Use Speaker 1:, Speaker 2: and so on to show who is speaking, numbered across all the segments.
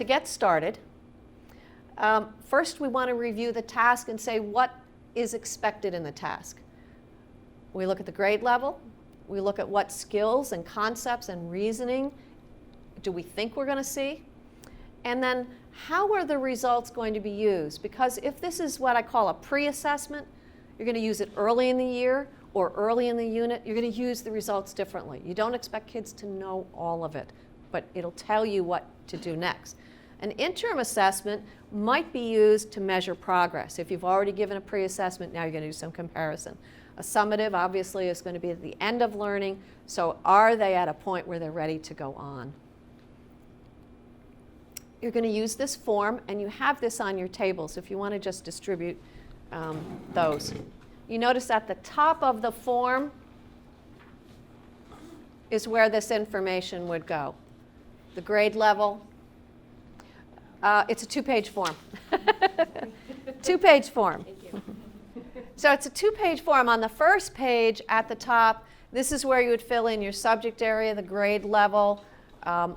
Speaker 1: get started, first we want to review the task and say what is expected in the task. We look at the grade level. We look at what skills and concepts and reasoning do we think we're going to see. And then how are the results going to be used? Because if this is what I call a pre-assessment, you're going to use it early in the year or early in the unit, you're going to use the results differently. You don't expect kids to know all of it, but it'll tell you what to do next. An interim assessment might be used to measure progress. If you've already given a pre-assessment, now you're going to do some comparison. A summative, obviously, is going to be at the end of learning, so are they at a point where they're ready to go on? You're going to use this form, and you have this on your table, so if you want to just distribute those. You notice at the top of the form is where this information would go. The grade level. It's a 2-page form. 2-page form.
Speaker 2: Thank you.
Speaker 1: So it's a 2-page form. On the first page at the top, this is where you would fill in your subject area, the grade level,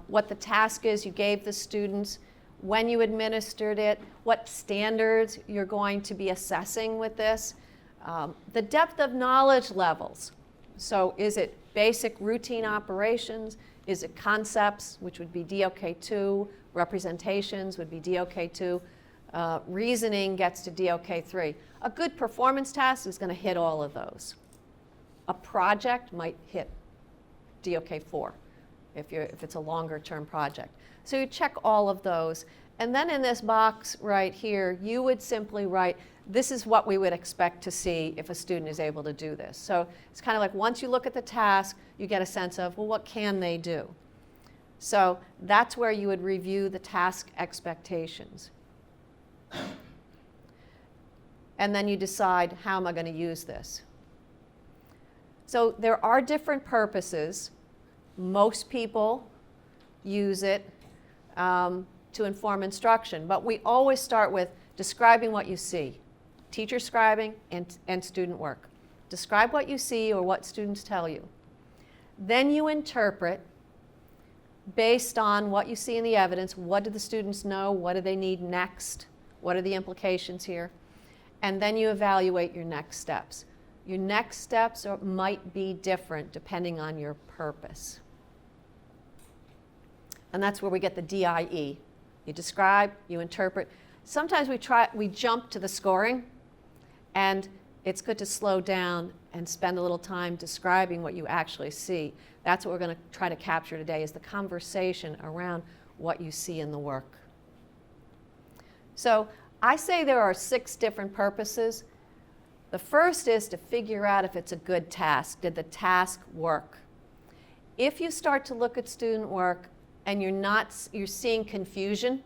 Speaker 1: what the task is you gave the students, when you administered it, what standards you're going to be assessing with this, the depth of knowledge levels. So is it basic routine operations? Is it concepts, which would be DOK2, representations would be DOK2, reasoning gets to DOK3. A good performance task is going to hit all of those. A project might hit DOK4 if it's a longer term project. So you check all of those. And then in this box right here, you would simply write, this is what we would expect to see if a student is able to do this. So it's kind of like once you look at the task, you get a sense of, well, what can they do? So that's where you would review the task expectations. And then you decide, how am I going to use this? So there are different purposes. Most people use it to inform instruction, but we always start with describing what you see. Teacher scribing and student work. Describe what you see or what students tell you. Then you interpret based on what you see in the evidence. What do the students know? What do they need next? What are the implications here? And then you evaluate your next steps. Your next steps might be different depending on your purpose. And that's where we get the DIE. You describe, you interpret. Sometimes we jump to the scoring, and it's good to slow down and spend a little time describing what you actually see. That's what we're going to try to capture today, is the conversation around what you see in the work. So I say there are 6 different purposes. The first is to figure out if it's a good task. Did the task work? If you start to look at student work and you're seeing confusion,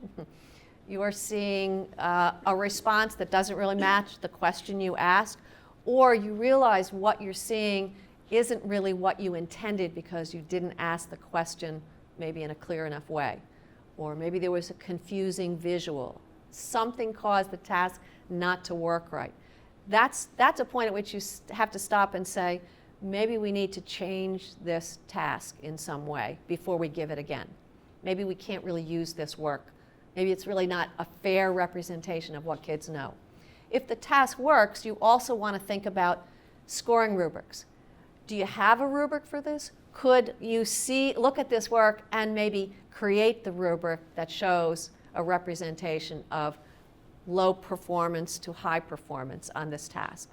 Speaker 1: you are seeing a response that doesn't really match the question you asked, or you realize what you're seeing isn't really what you intended because you didn't ask the question maybe in a clear enough way, or maybe there was a confusing visual. Something caused the task not to work right. That's a point at which you have to stop and say, maybe we need to change this task in some way before we give it again. Maybe we can't really use this work. Maybe it's really not a fair representation of what kids know. If the task works, you also want to think about scoring rubrics. Do you have a rubric for this? Could you look at this work and maybe create the rubric that shows a representation of low performance to high performance on this task?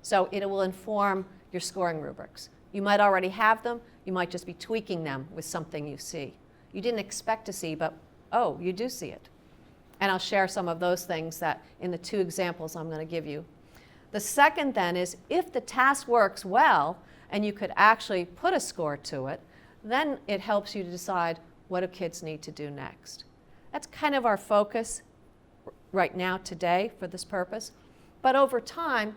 Speaker 1: So it will inform your scoring rubrics. You might already have them. You might just be tweaking them with something you see. You didn't expect to see, but oh, you do see it. And I'll share some of those things that in the 2 examples I'm going to give you. The second then is, if the task works well and you could actually put a score to it, then it helps you to decide, what do kids need to do next? That's kind of our focus right now today for this purpose. But over time,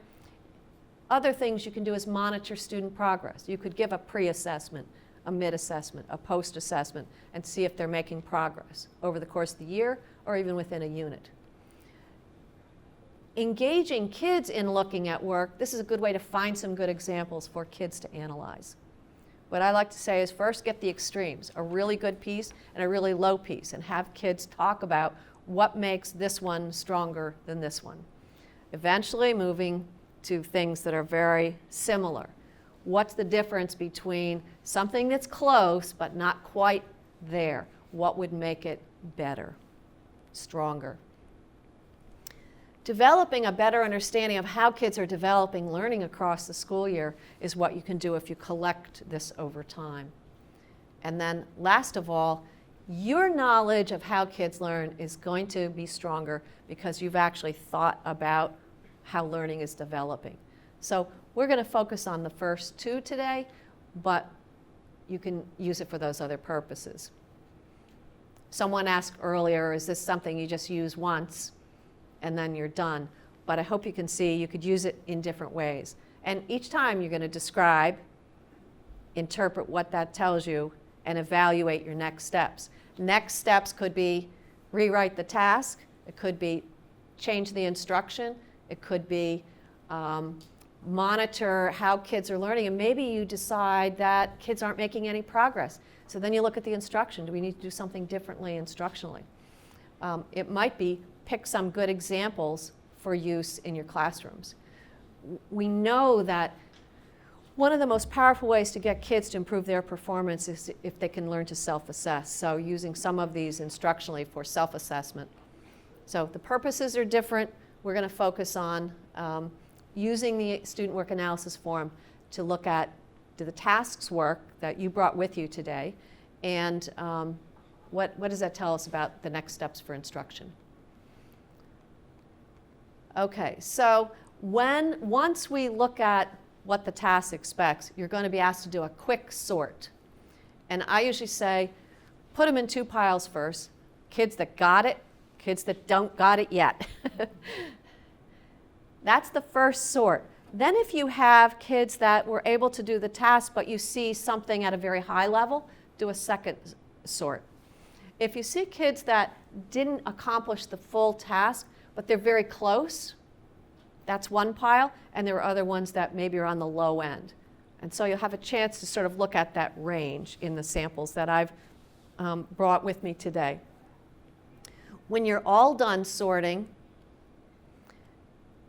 Speaker 1: other things you can do is monitor student progress. You could give a pre-assessment, a mid-assessment, a post-assessment, and see if they're making progress over the course of the year or even within a unit. Engaging kids in looking at work, this is a good way to find some good examples for kids to analyze. What I like to say is first get the extremes, a really good piece and a really low piece, and have kids talk about what makes this one stronger than this one. Eventually moving to things that are very similar. What's the difference between something that's close but not quite there? What would make it better, stronger? Developing a better understanding of how kids are developing learning across the school year is what you can do if you collect this over time. And then last of all, your knowledge of how kids learn is going to be stronger because you've actually thought about how learning is developing. So we're going to focus on the first two today, but you can use it for those other purposes. Someone asked earlier, is this something you just use once and then you're done? But I hope you can see you could use it in different ways. And each time you're going to describe, interpret what that tells you, and evaluate your next steps. Next steps could be rewrite the task. It could be change the instruction. It could be monitor how kids are learning. And maybe you decide that kids aren't making any progress. So then you look at the instruction. Do we need to do something differently instructionally? It might be pick some good examples for use in your classrooms. We know that one of the most powerful ways to get kids to improve their performance is if they can learn to self-assess. So using some of these instructionally for self-assessment. So the purposes are different. We're going to focus on using the student work analysis form to look at, do the tasks work that you brought with you today, and what does that tell us about the next steps for instruction? Okay, so once we look at what the task expects, you're going to be asked to do a quick sort. And I usually say, put them in two piles first. Kids that got it, kids that don't got it yet. That's the first sort. Then if you have kids that were able to do the task, but you see something at a very high level, do a second sort. If you see kids that didn't accomplish the full task, but they're very close, that's one pile, and there are other ones that maybe are on the low end. And so you'll have a chance to sort of look at that range in the samples that I've brought with me today. When you're all done sorting,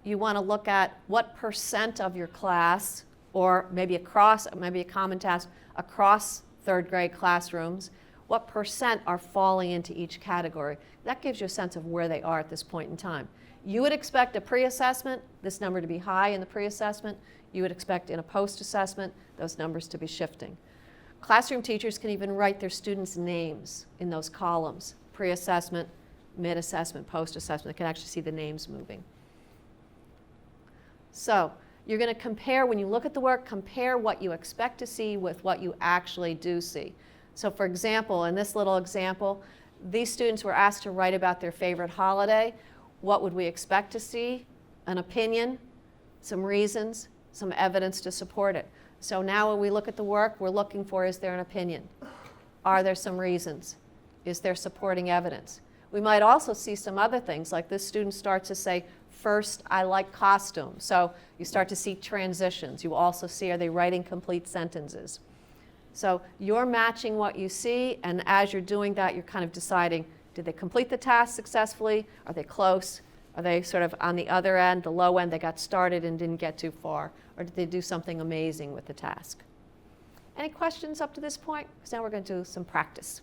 Speaker 1: you want to look at what percent of your class, or maybe a common task across third grade classrooms, what percent are falling into each category. That gives you a sense of where they are at this point in time. You would expect a pre-assessment, this number to be high in the pre-assessment. You would expect in a post-assessment, those numbers to be shifting. Classroom teachers can even write their students' names in those columns, pre-assessment, mid-assessment, post-assessment. They can actually see the names moving. So you're going to compare, when you look at the work, compare what you expect to see with what you actually do see. So for example, in this little example, these students were asked to write about their favorite holiday. What would we expect to see? An opinion, some reasons, some evidence to support it. So now when we look at the work, we're looking for, is there an opinion? Are there some reasons? Is there supporting evidence? We might also see some other things, like this student starts to say, first, I like costumes. So you start to see transitions. You also see, are they writing complete sentences? So you're matching what you see, and as you're doing that, you're kind of deciding, did they complete the task successfully? Are they close? Are they sort of on the other end, the low end, they got started and didn't get too far? Or did they do something amazing with the task? Any questions up to this point? Because now we're going to do some practice.